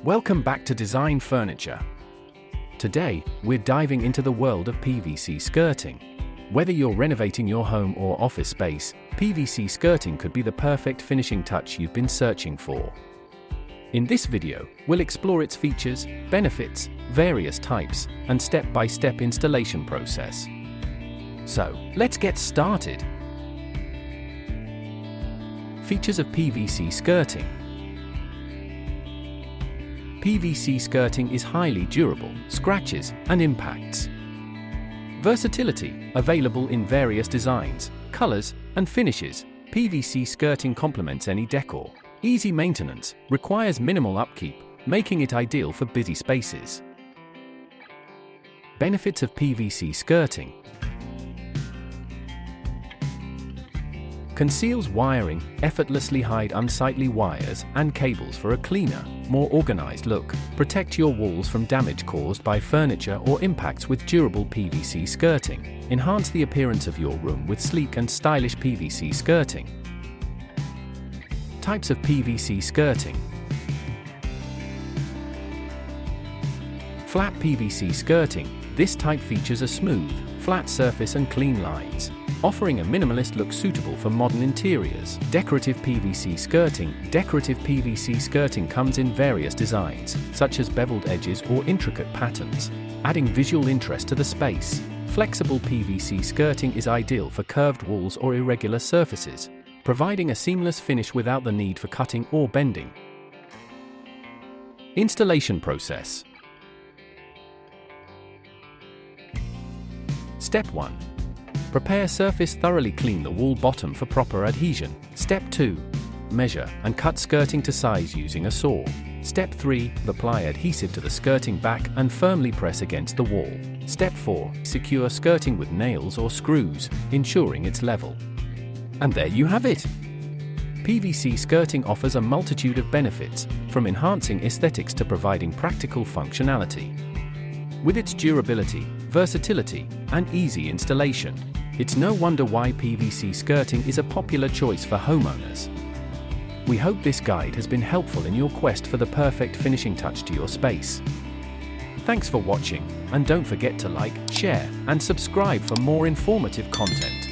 Welcome back to Design Furniture. Today, we're diving into the world of PVC skirting. Whether you're renovating your home or office space, PVC skirting could be the perfect finishing touch you've been searching for. In this video, we'll explore its features, benefits, various types, and step-by-step installation process. So, let's get started. Features of PVC skirting. PVC skirting is highly durable, scratches, and impacts. Versatility, available in various designs, colors, and finishes. PVC skirting complements any decor. Easy maintenance, requires minimal upkeep, making it ideal for busy spaces. Benefits of PVC skirting. Conceals wiring, effortlessly hide unsightly wires and cables for a cleaner, more organized look. Protect your walls from damage caused by furniture or impacts with durable PVC skirting. Enhance the appearance of your room with sleek and stylish PVC skirting. Types of PVC skirting. Flat PVC skirting. This type features a smooth, flat surface and clean lines, offering a minimalist look suitable for modern interiors. Decorative PVC skirting. Decorative PVC skirting comes in various designs, such as beveled edges or intricate patterns, adding visual interest to the space. Flexible PVC skirting is ideal for curved walls or irregular surfaces, providing a seamless finish without the need for cutting or bending. Installation process. Step 1. Prepare surface. Thoroughly clean the wall bottom for proper adhesion. Step 2. Measure and cut skirting to size using a saw. Step 3. Apply adhesive to the skirting back and firmly press against the wall. Step 4. Secure skirting with nails or screws, ensuring it's level. And there you have it! PVC skirting offers a multitude of benefits, from enhancing aesthetics to providing practical functionality. With its durability, versatility, and easy installation, it's no wonder why PVC skirting is a popular choice for homeowners. We hope this guide has been helpful in your quest for the perfect finishing touch to your space. Thanks for watching, and don't forget to like, share, and subscribe for more informative content.